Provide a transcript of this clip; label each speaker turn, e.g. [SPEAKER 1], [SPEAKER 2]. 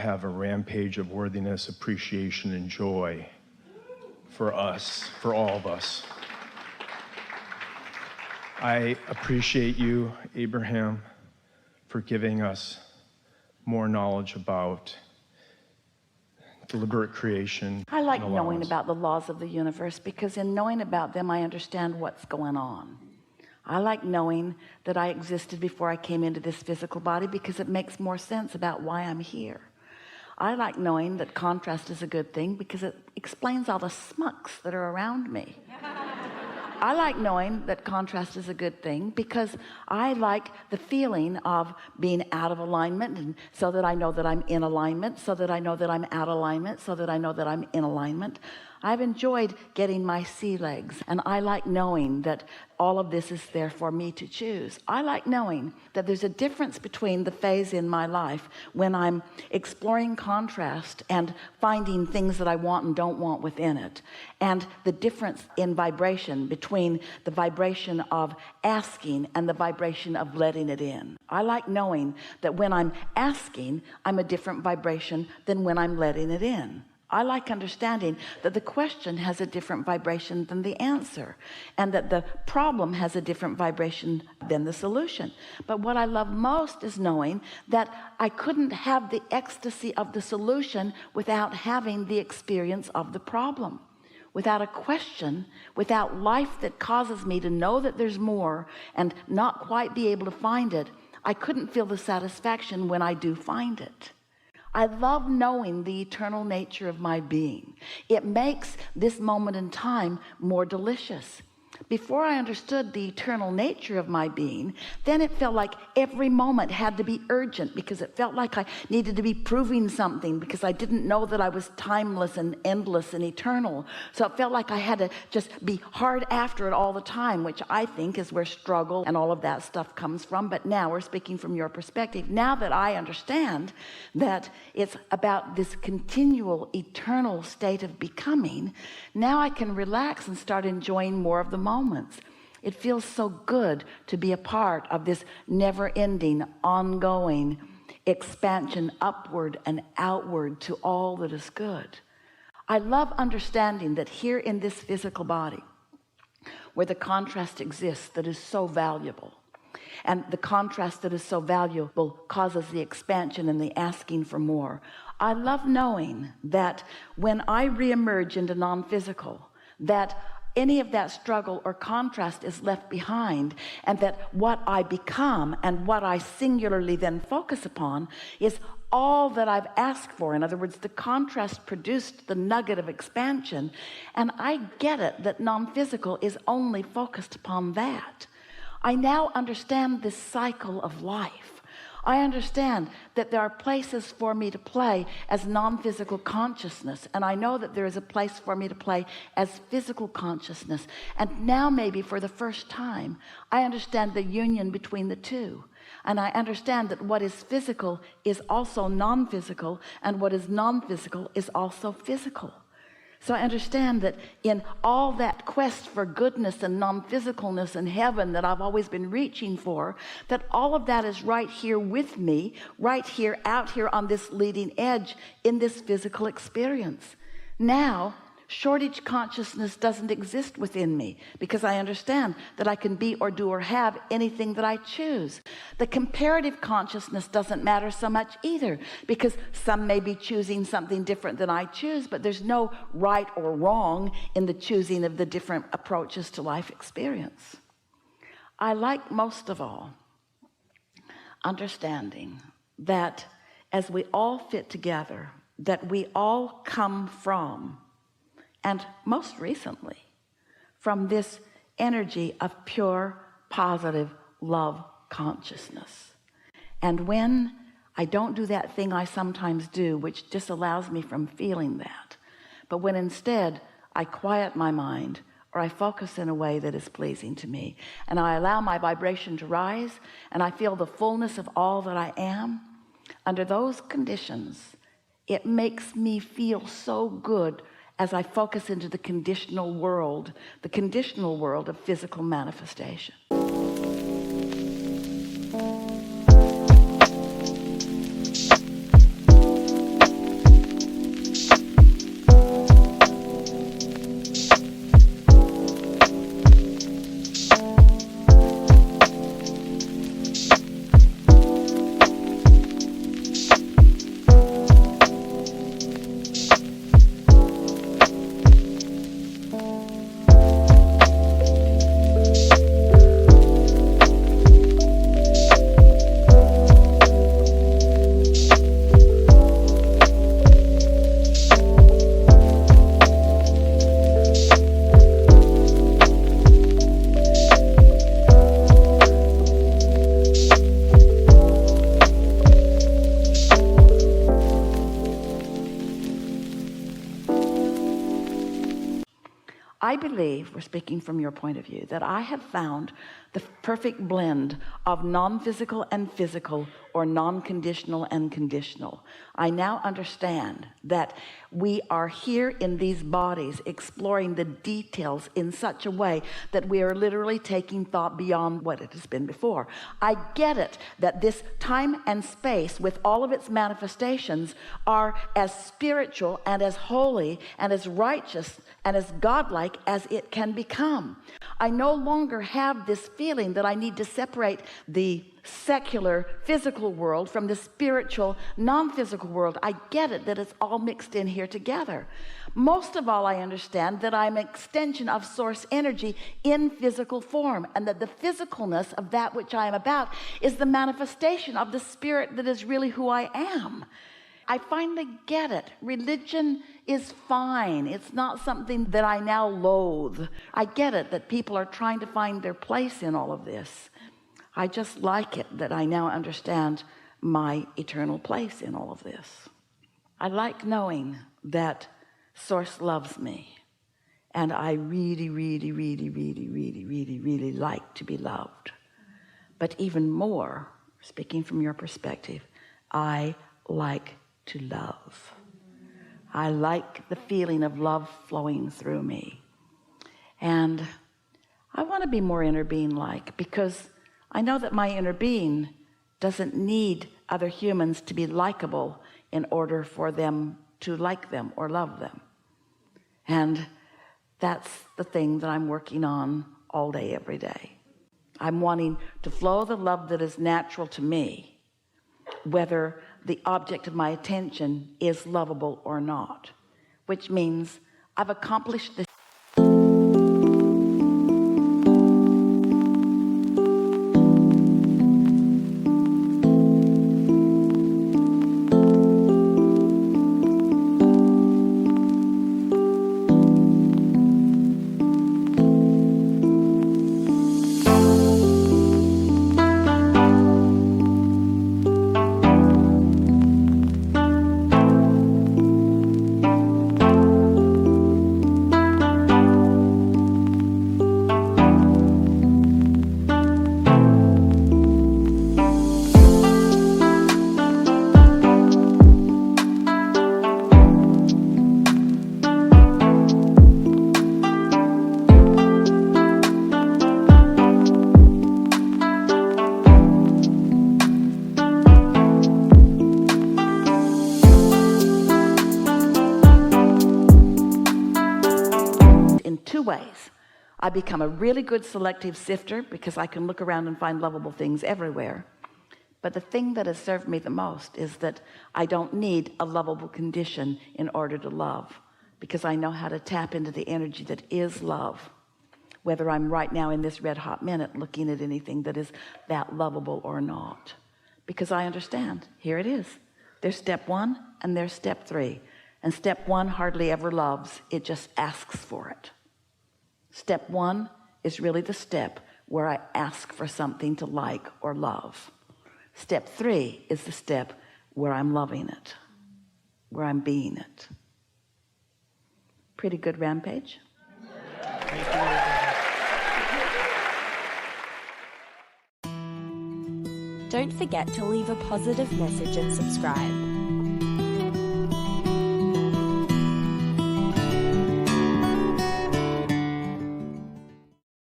[SPEAKER 1] have a rampage of worthiness, appreciation, and joy for us, for all of us. I appreciate you, Abraham, for giving us more knowledge about deliberate creation.
[SPEAKER 2] I like knowing about the laws of the universe because in knowing about them, I understand what's going on. I like knowing that I existed before I came into this physical body because it makes more sense about why I'm here. I like knowing that contrast is a good thing because it explains all the smucks that are around me. I like knowing that contrast is a good thing because I like the feeling of being out of alignment, and so that I know that I'm in alignment, so that I know that I'm out of alignment, so that I know that I'm in alignment. I've enjoyed getting my sea legs, and I like knowing that all of this is there for me to choose. I like knowing that there's a difference between the phase in my life when I'm exploring contrast and finding things that I want and don't want within it, and the difference in vibration between the vibration of asking and the vibration of letting it in. I like knowing that when I'm asking, I'm a different vibration than when I'm letting it in. I like understanding that the question has a different vibration than the answer, and that the problem has a different vibration than the solution. But what I love most is knowing that I couldn't have the ecstasy of the solution without having the experience of the problem. Without a question, without life that causes me to know that there's more and not quite be able to find it, I couldn't feel the satisfaction when I do find it. I love knowing the eternal nature of my being. It makes this moment in time more delicious. Before I understood the eternal nature of my being, then it felt like every moment had to be urgent because it felt like I needed to be proving something because I didn't know that I was timeless and endless and eternal. So it felt like I had to just be hard after it all the time, which I think is where struggle and all of that stuff comes from. But now we're speaking from your perspective. Now that I understand that it's about this continual eternal state of becoming, now I can relax and start enjoying more of the moments. It feels so good to be a part of this never-ending, ongoing expansion upward and outward to all that is good. I love understanding that here in this physical body, where the contrast exists that is so valuable, and the contrast that is so valuable causes the expansion and the asking for more. I love knowing that when I reemerge into non-physical, that any of that struggle or contrast is left behind, and that what I become and what I singularly then focus upon is all that I've asked for. In other words, the contrast produced the nugget of expansion, and I get it that non-physical is only focused upon that. I now understand this cycle of life. I understand that there are places for me to play as non-physical consciousness, and I know that there is a place for me to play as physical consciousness. And now maybe for the first time I understand the union between the two, and I understand that what is physical is also non-physical, and what is non-physical is also physical. So I understand that in all that quest for goodness and non-physicalness and heaven that I've always been reaching for, that all of that is right here with me, right here, out here on this leading edge in this physical experience. Now, shortage consciousness doesn't exist within me because I understand that I can be or do or have anything that I choose. The comparative consciousness doesn't matter so much either because some may be choosing something different than I choose, but there's no right or wrong in the choosing of the different approaches to life experience. I like most of all understanding that as we all fit together, that we all come from, and most recently, from this energy of pure, positive love consciousness. And when I don't do that thing I sometimes do, which disallows me from feeling that, but when instead I quiet my mind or I focus in a way that is pleasing to me, and I allow my vibration to rise, and I feel the fullness of all that I am, under those conditions, it makes me feel so good as I focus into the conditional world of physical manifestation. believe, we're speaking from your point of view, that I have found the perfect blend of non-physical and physical, or non-conditional and conditional. I now understand that we are here in these bodies exploring the details in such a way that we are literally taking thought beyond what it has been before. I get it that this time and space with all of its manifestations are as spiritual and as holy and as righteous and as godlike as it can become. I no longer have this feeling that I need to separate the secular physical world from the spiritual non-physical world. I get it that it's all mixed in here together. Most of all, I understand that I'm an extension of source energy in physical form, and that the physicalness of that which I am about is the manifestation of the spirit that is really who I am. I finally get it. Religion is fine. It's not something that I now loathe. I get it that people are trying to find their place in all of this. I just like it that I now understand my eternal place in all of this. I like knowing that Source loves me, and I really, really, really, really, really, really, really like to be loved. But even more, speaking from your perspective, I like to love. I like the feeling of love flowing through me, and I want to be more inner being like, because I know that my inner being doesn't need other humans to be likable in order for them to like them or love them. And that's the thing that I'm working on all day, every day. I'm wanting to flow the love that is natural to me, whether the object of my attention is lovable or not, which means I've accomplished this. Ways. I become a really good selective sifter because I can look around and find lovable things everywhere. But the thing that has served me the most is that I don't need a lovable condition in order to love, because I know how to tap into the energy that is love, whether I'm right now in this red hot minute looking at anything that is that lovable or not, because I understand here it is. There's step 1 and there's step 3, and step 1 hardly ever loves, it just asks for it. Step 1 is really the step where I ask for something to like or love. Step 3 is the step where I'm loving it, where I'm being it. Pretty good rampage.
[SPEAKER 3] Don't forget to leave a positive message and subscribe.